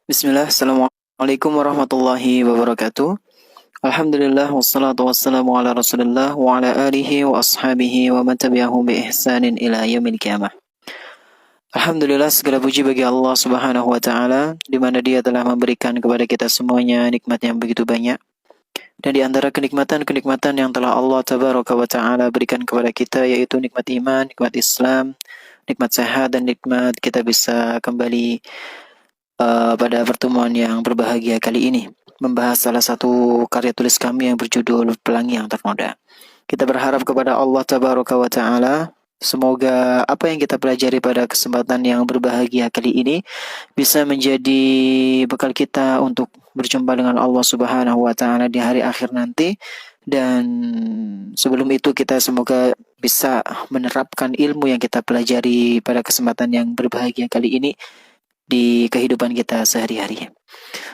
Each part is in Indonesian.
Bismillah, Assalamualaikum warahmatullahi wabarakatuh. Alhamdulillah, wassalatu wassalamu ala rasulillah wa ala alihi wa ashabihi wa man tabi'ahum bi ihsanin ila yaumil qiyamah. Alhamdulillah, segala puji bagi Allah subhanahu wa ta'ala, di mana dia telah memberikan kepada kita semuanya nikmat yang begitu banyak. Dan di antara kenikmatan-kenikmatan yang telah Allah tabaraka wa ta'ala berikan kepada kita, yaitu nikmat iman, nikmat Islam, nikmat sehat, dan nikmat kita bisa kembali pada pertemuan yang berbahagia kali ini, membahas salah satu karya tulis kami yang berjudul Pelangi yang Ternoda. Kita berharap kepada Allah Tabaraka wa Ta'ala, semoga apa yang kita pelajari pada kesempatan yang berbahagia kali ini bisa menjadi bekal kita untuk berjumpa dengan Allah Subhanahu wa Ta'ala di hari akhir nanti. Dan sebelum itu kita semoga bisa menerapkan ilmu yang kita pelajari pada kesempatan yang berbahagia kali ini di kehidupan kita sehari-hari.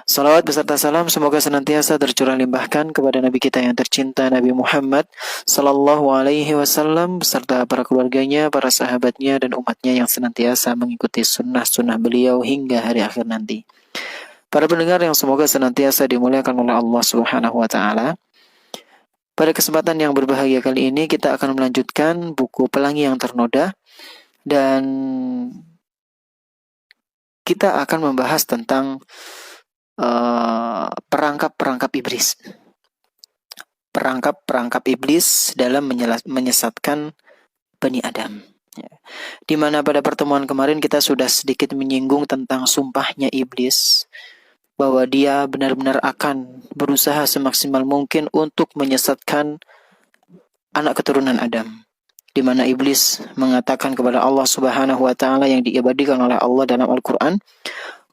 Salawat beserta salam semoga senantiasa tercurah limpahkan kepada Nabi kita yang tercinta, Nabi Muhammad Sallallahu Alaihi Wasallam, beserta para keluarganya, para sahabatnya, dan umatnya yang senantiasa mengikuti sunnah-sunnah beliau hingga hari akhir nanti. Para pendengar yang semoga senantiasa dimuliakan oleh Allah Subhanahu Wa Taala. Pada kesempatan yang berbahagia kali ini kita akan melanjutkan buku Pelangi yang Ternoda, dan kita akan membahas tentang perangkap-perangkap iblis. Perangkap-perangkap iblis dalam menyesatkan Bani Adam. Di mana pada pertemuan kemarin kita sudah sedikit menyinggung tentang sumpahnya iblis, bahwa dia benar-benar akan berusaha semaksimal mungkin untuk menyesatkan anak keturunan Adam. Di mana iblis mengatakan kepada Allah Subhanahu wa Ta'ala yang diabadikan oleh Allah dalam Al-Quran,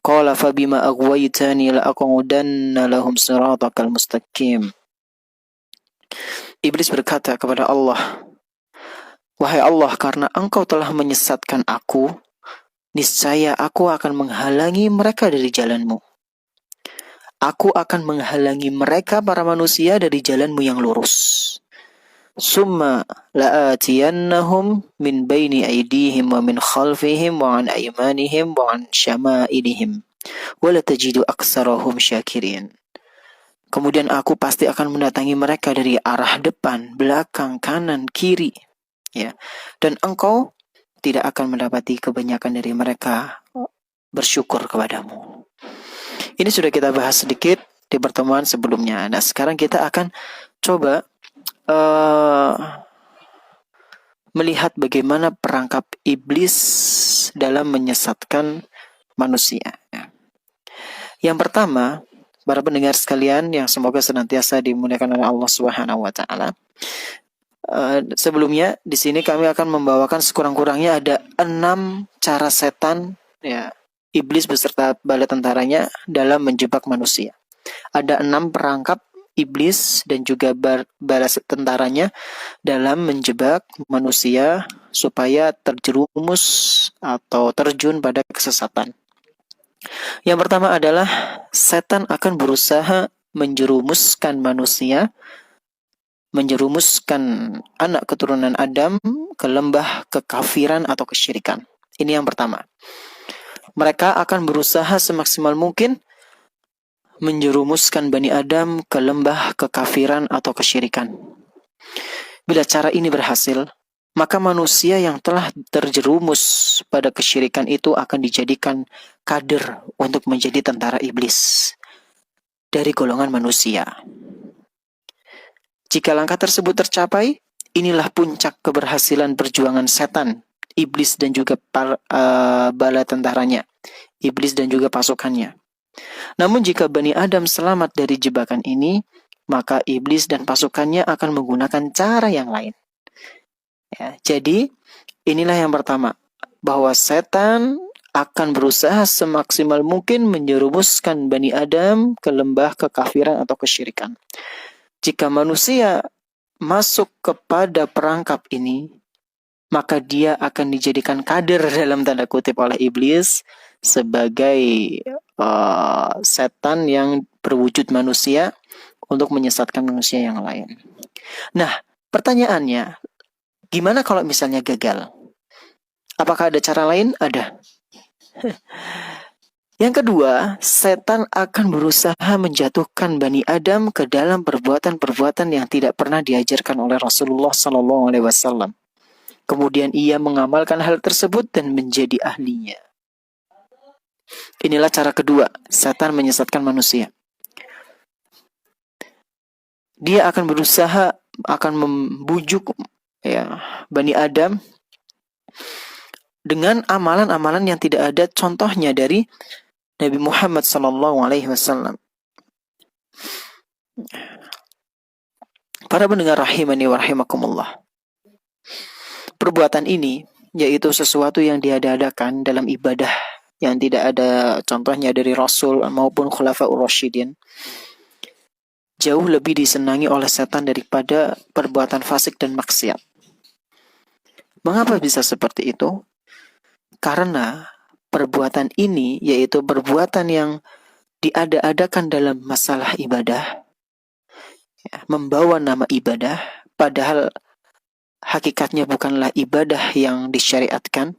qala fabima aghwaytani la'aq'udanna lahum siratakal mustaqim. Iblis berkata kepada Allah, wahai Allah, karena engkau telah menyesatkan aku, niscaya aku akan menghalangi mereka dari jalanmu. Aku akan menghalangi mereka para manusia dari jalanmu yang lurus. Summa la'atiyannahum min baini aydihim wa min khalfihim wa an aymanihim wa an syama'ilihim wa la tajidu aktsarahum syakirin. Kemudian aku pasti akan mendatangi mereka dari arah depan, belakang, kanan, kiri, ya. Dan engkau tidak akan mendapati kebanyakan dari mereka bersyukur kepadamu. Ini sudah kita bahas sedikit di pertemuan sebelumnya. Nah, sekarang kita akan coba melihat bagaimana perangkap iblis dalam menyesatkan manusia. Yang pertama, para pendengar sekalian yang semoga senantiasa dimuliakan oleh Allah Subhanahu wa Ta'ala. Sebelumnya di sini kami akan membawakan sekurang-kurangnya ada 6 cara setan, ya, iblis beserta bala tentaranya dalam menjebak manusia. Ada 6 perangkap iblis dan juga bala tentaranya dalam menjebak manusia supaya terjerumus atau terjun pada kesesatan. Yang pertama adalah setan akan berusaha menjerumuskan manusia, menjerumuskan anak keturunan Adam ke lembah kekafiran atau kesyirikan. Ini yang pertama. Mereka akan berusaha semaksimal mungkin menjerumuskan Bani Adam ke lembah kekafiran atau kesyirikan. Bila cara ini berhasil, maka manusia yang telah terjerumus pada kesyirikan itu akan dijadikan kader untuk menjadi tentara iblis dari golongan manusia. Jika langkah tersebut tercapai, inilah puncak keberhasilan perjuangan setan, iblis dan juga bala tentaranya, iblis dan juga pasukannya. Namun jika Bani Adam selamat dari jebakan ini, maka iblis dan pasukannya akan menggunakan cara yang lain. Ya, jadi inilah yang pertama, bahwa setan akan berusaha semaksimal mungkin menjerumuskan Bani Adam ke lembah kekafiran atau kesyirikan. Jika manusia masuk kepada perangkap ini, maka dia akan dijadikan kader dalam tanda kutip oleh iblis sebagai setan yang berwujud manusia untuk menyesatkan manusia yang lain. Nah, pertanyaannya, gimana kalau misalnya gagal? Apakah ada cara lain? Ada. Yang kedua, setan akan berusaha menjatuhkan Bani Adam ke dalam perbuatan-perbuatan yang tidak pernah diajarkan oleh Rasulullah SAW. Kemudian ia mengamalkan hal tersebut dan menjadi ahlinya. Inilah cara kedua, setan menyesatkan manusia. Dia akan berusaha, akan membujuk Bani Adam dengan amalan-amalan yang tidak ada contohnya dari Nabi Muhammad SAW. Para pendengar rahimani wa rahimakumullah. Perbuatan ini yaitu sesuatu yang diada-adakan dalam ibadah yang tidak ada contohnya dari Rasul maupun Khulafaur Rasyidin, jauh lebih disenangi oleh setan daripada perbuatan fasik dan maksiat. Mengapa bisa seperti itu? Karena perbuatan ini yaitu perbuatan yang diada-adakan dalam masalah ibadah, membawa nama ibadah, padahal hakikatnya bukanlah ibadah yang disyariatkan,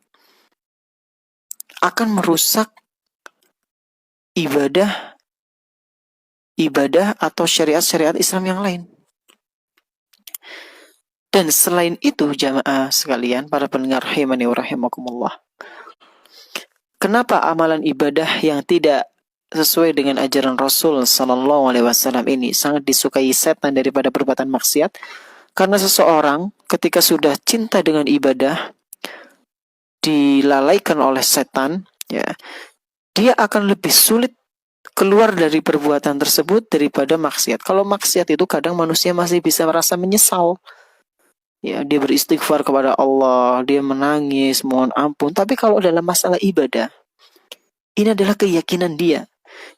akan merusak ibadah atau syariat-syariat Islam yang lain. Dan selain itu, jamaah sekalian, para pendengar rahimani wa rahimakumullah, kenapa amalan ibadah yang tidak sesuai dengan ajaran Rasul Sallallahu Alaihi Wasallam ini sangat disukai setan daripada perbuatan maksiat? Karena seseorang ketika sudah cinta dengan ibadah dilalaikan oleh setan, dia akan lebih sulit keluar dari perbuatan tersebut daripada maksiat. Kalau maksiat itu kadang manusia masih bisa merasa menyesal. Dia beristighfar kepada Allah, dia menangis, mohon ampun. Tapi kalau dalam masalah ibadah, ini adalah keyakinan dia.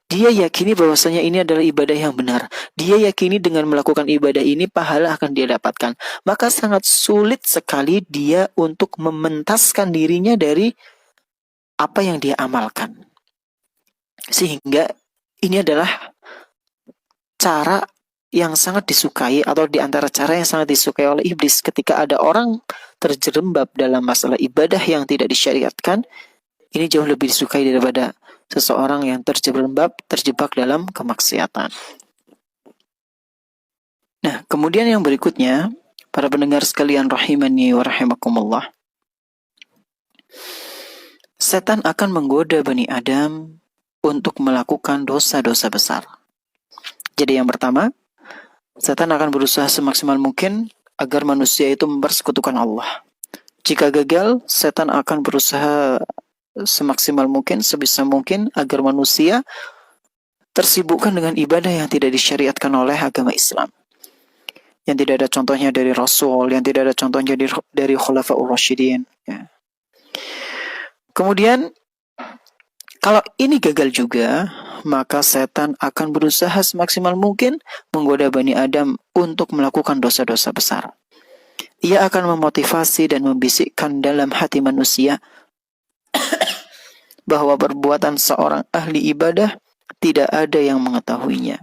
Dia yakini bahwasanya ini adalah ibadah yang benar. Dia yakini dengan melakukan ibadah ini pahala akan dia dapatkan. Maka sangat sulit sekali dia untuk mementaskan dirinya dari apa yang dia amalkan. Sehingga ini adalah cara yang sangat disukai atau di antara cara yang sangat disukai oleh iblis ketika ada orang terjerembab dalam masalah ibadah yang tidak disyariatkan. Ini jauh lebih disukai daripada seseorang yang terjebak dalam kemaksiatan. Nah, kemudian yang berikutnya, para pendengar sekalian rahimani wa rahimakumullah, setan akan menggoda Bani Adam untuk melakukan dosa-dosa besar. Jadi yang pertama, setan akan berusaha semaksimal mungkin agar manusia itu mempersekutukan Allah. Jika gagal, setan akan berusaha semaksimal mungkin, sebisa mungkin agar manusia tersibukkan dengan ibadah yang tidak disyariatkan oleh agama Islam, yang tidak ada contohnya dari Rasul, yang tidak ada contohnya dari Khulafaur Rasyidin. Kemudian kalau ini gagal juga, maka setan akan berusaha semaksimal mungkin menggoda Bani Adam untuk melakukan dosa-dosa besar. Ia akan memotivasi dan membisikkan dalam hati manusia bahwa perbuatan seorang ahli ibadah tidak ada yang mengetahuinya.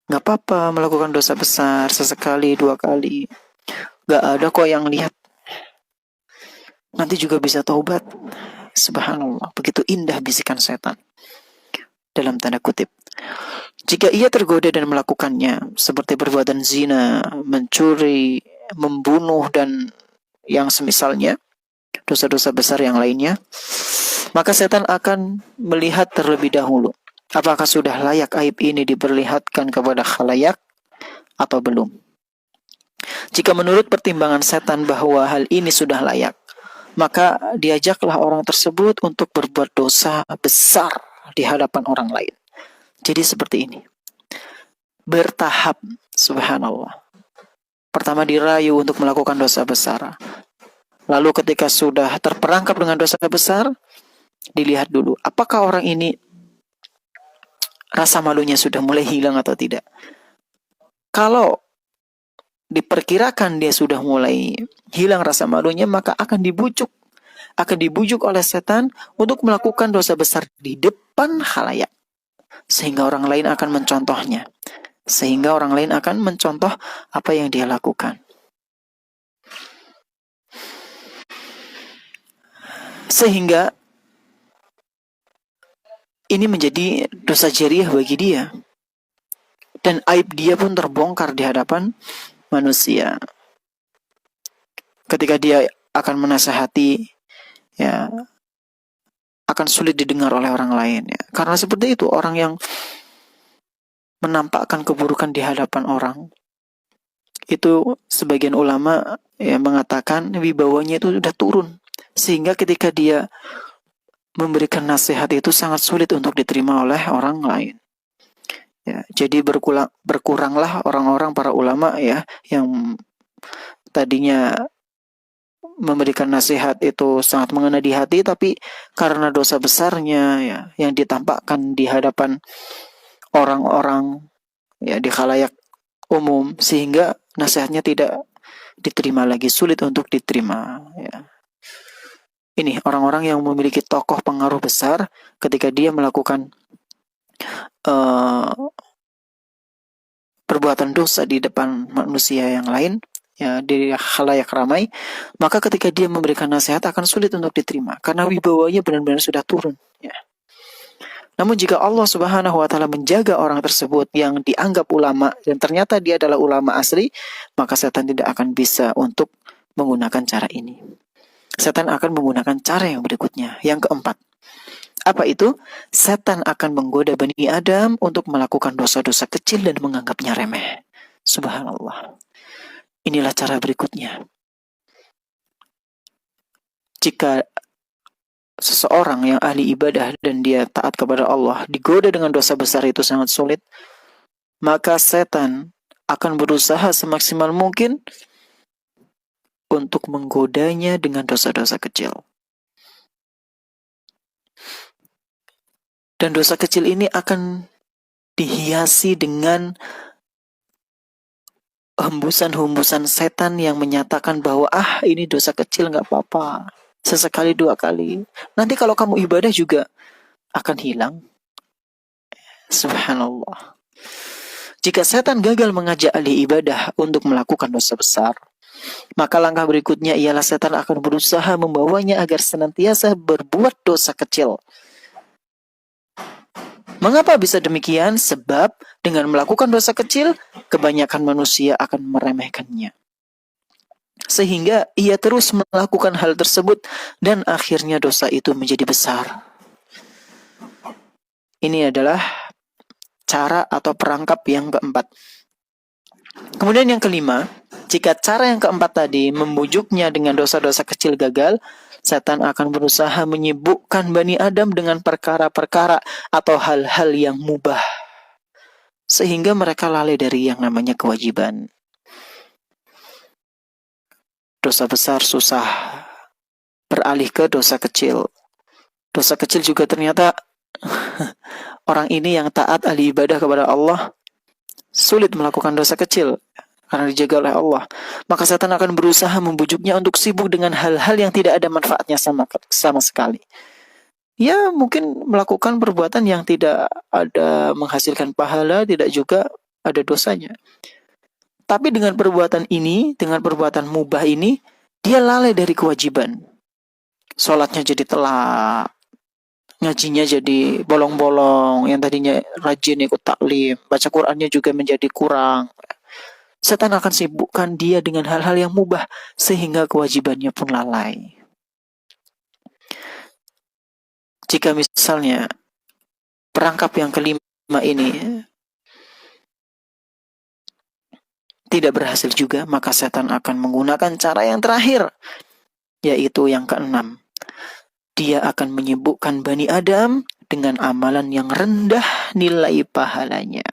Gak apa-apa melakukan dosa besar sesekali, 2 kali. Gak ada kok yang lihat. Nanti juga bisa taubat. Subhanallah, begitu indah bisikan setan. Dalam tanda kutip. Jika ia tergoda dan melakukannya, seperti perbuatan zina, mencuri, membunuh, dan yang semisalnya, dosa-dosa besar yang lainnya, maka setan akan melihat terlebih dahulu apakah sudah layak aib ini diperlihatkan kepada khalayak atau belum. Jika menurut pertimbangan setan bahwa hal ini sudah layak, maka diajaklah orang tersebut untuk berbuat dosa besar di hadapan orang lain. Jadi seperti ini, bertahap, subhanallah. Pertama dirayu untuk melakukan dosa besar. Lalu ketika sudah terperangkap dengan dosa besar, dilihat dulu, apakah orang ini rasa malunya sudah mulai hilang atau tidak. Kalau diperkirakan dia sudah mulai hilang rasa malunya, maka akan dibujuk oleh setan untuk melakukan dosa besar di depan khalayak. Sehingga orang lain akan mencontohnya. Sehingga orang lain akan mencontoh apa yang dia lakukan. Sehingga ini menjadi dosa jariah bagi dia. Dan aib dia pun terbongkar di hadapan manusia. Ketika dia akan menasehati, ya, akan sulit didengar oleh orang lain. Ya. Karena seperti itu, orang yang menampakkan keburukan di hadapan orang, itu sebagian ulama ya mengatakan wibawanya itu sudah turun. Sehingga ketika dia memberikan nasihat itu sangat sulit untuk diterima oleh orang lain. Ya, jadi berkuranglah orang-orang para ulama ya yang tadinya memberikan nasihat itu sangat mengena di hati, tapi karena dosa besarnya ya yang ditampakkan di hadapan orang-orang ya di khalayak umum, sehingga nasihatnya tidak diterima lagi, sulit untuk diterima ya. Ini orang-orang yang memiliki tokoh pengaruh besar, ketika dia melakukan perbuatan dosa di depan manusia yang lain, ya di khalayak ramai, maka ketika dia memberikan nasihat akan sulit untuk diterima karena wibawanya benar-benar sudah turun. Ya. Namun jika Allah Subhanahu wa Ta'ala menjaga orang tersebut yang dianggap ulama dan ternyata dia adalah ulama asli, maka setan tidak akan bisa untuk menggunakan cara ini. Setan akan menggunakan cara yang berikutnya, yang keempat. Apa itu? Setan akan menggoda Bani Adam untuk melakukan dosa-dosa kecil dan menganggapnya remeh. Subhanallah. Inilah cara berikutnya. Jika seseorang yang ahli ibadah dan dia taat kepada Allah digoda dengan dosa besar itu sangat sulit, maka setan akan berusaha semaksimal mungkin untuk menggodanya dengan dosa-dosa kecil. Dan dosa kecil ini akan dihiasi dengan hembusan-hembusan setan yang menyatakan bahwa ini dosa kecil, gak apa-apa, sesekali 2 kali, nanti kalau kamu ibadah juga akan hilang. Subhanallah. Jika setan gagal mengajak ahli ibadah untuk melakukan dosa besar, maka langkah berikutnya ialah setan akan berusaha membawanya agar senantiasa berbuat dosa kecil. Mengapa bisa demikian? Sebab dengan melakukan dosa kecil, kebanyakan manusia akan meremehkannya. Sehingga ia terus melakukan hal tersebut dan akhirnya dosa itu menjadi besar. Ini adalah cara atau perangkap yang keempat. Kemudian yang kelima, jika cara yang keempat tadi membujuknya dengan dosa-dosa kecil gagal, setan akan berusaha menyibukkan Bani Adam dengan perkara-perkara atau hal-hal yang mubah, sehingga mereka lalai dari yang namanya kewajiban. Dosa besar susah beralih ke dosa kecil. Dosa kecil juga ternyata orang ini yang taat ahli ibadah kepada Allah sulit melakukan dosa kecil karena dijaga oleh Allah. Maka setan akan berusaha membujuknya untuk sibuk dengan hal-hal yang tidak ada manfaatnya sama sekali. Ya mungkin melakukan perbuatan yang tidak ada menghasilkan pahala, tidak juga ada dosanya. Tapi dengan perbuatan ini, dengan perbuatan mubah ini, dia lalai dari kewajiban. Sholatnya jadi telat, ngajinya jadi bolong-bolong, yang tadinya rajin ikut taklim, baca Qur'annya juga menjadi kurang. Setan akan sibukkan dia dengan hal-hal yang mubah, sehingga kewajibannya pun lalai. Jika misalnya perangkap yang kelima ini tidak berhasil juga, maka setan akan menggunakan cara yang terakhir, yaitu yang keenam. Dia akan menyibukkan Bani Adam dengan amalan yang rendah nilai pahalanya.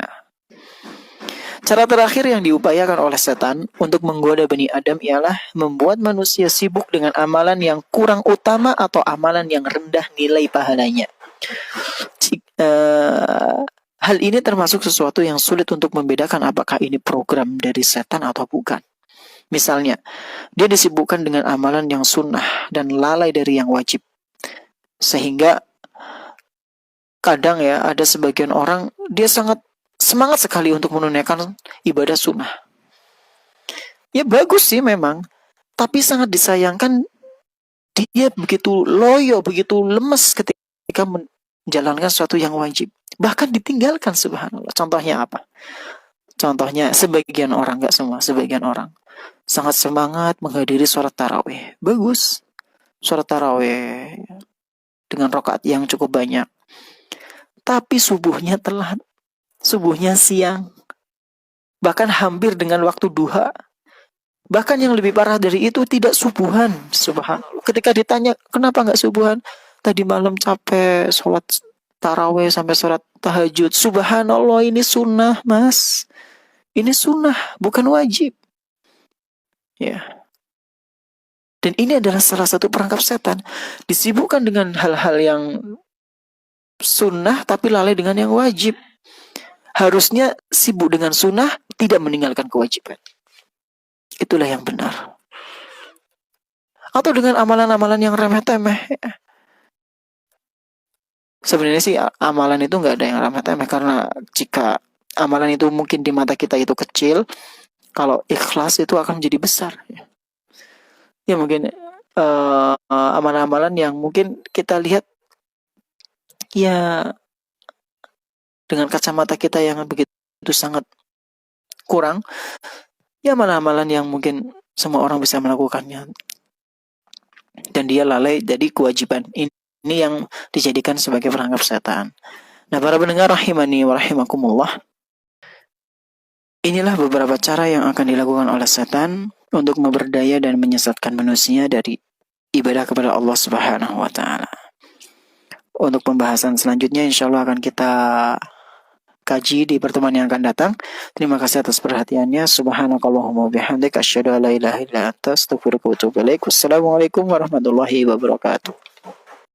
Cara terakhir yang diupayakan oleh setan untuk menggoda Bani Adam ialah membuat manusia sibuk dengan amalan yang kurang utama atau amalan yang rendah nilai pahalanya. Hal ini termasuk sesuatu yang sulit untuk membedakan apakah ini program dari setan atau bukan. Misalnya, dia disibukkan dengan amalan yang sunnah dan lalai dari yang wajib. Sehingga kadang ya ada sebagian orang dia sangat semangat sekali untuk menunaikan ibadah sunnah. Ya bagus sih memang, tapi sangat disayangkan dia begitu loyo, begitu lemes ketika jalankan sesuatu yang wajib, bahkan ditinggalkan, subhanallah. Contohnya apa? Contohnya sebagian orang, nggak semua, sebagian orang sangat semangat menghadiri sholat tarawih. Bagus, sholat tarawih dengan rakaat yang cukup banyak. Tapi subuhnya telat, subuhnya siang, bahkan hampir dengan waktu duha. Bahkan yang lebih parah dari itu tidak subuhan, subhanallah. Ketika ditanya kenapa nggak subuhan, tadi malam capek sholat tarawih sampai sholat tahajud. Subhanallah, ini sunnah mas, ini sunnah bukan wajib. Ya. Dan ini adalah salah satu perangkap setan. Disibukkan dengan hal-hal yang sunnah tapi lalai dengan yang wajib. Harusnya sibuk dengan sunnah, tidak meninggalkan kewajiban. Itulah yang benar. Atau dengan amalan-amalan yang remeh-temeh. Sebenarnya sih amalan itu nggak ada yang remeh-temeh, karena jika amalan itu mungkin di mata kita itu kecil, kalau ikhlas itu akan menjadi besar. Ya mungkin amalan-amalan yang mungkin kita lihat ya dengan kacamata kita yang begitu sangat kurang, ya amalan-amalan yang mungkin semua orang bisa melakukannya dan dia lalai, jadi kewajiban ini yang dijadikan sebagai perangkap setan. Nah, para pendengar rahimani wa rahimakumullah, inilah beberapa cara yang akan dilakukan oleh setan untuk memberdaya dan menyesatkan manusia dari ibadah kepada Allah Subhanahu wa taala. Untuk pembahasan selanjutnya insyaallah akan kita kaji di pertemuan yang akan datang. Terima kasih atas perhatiannya. Subhanakallahumma bihamdika asyhadu an la ilaha illa anta astaghfiruka wa atubu ilaik. Wassalamualaikum warahmatullahi wabarakatuh.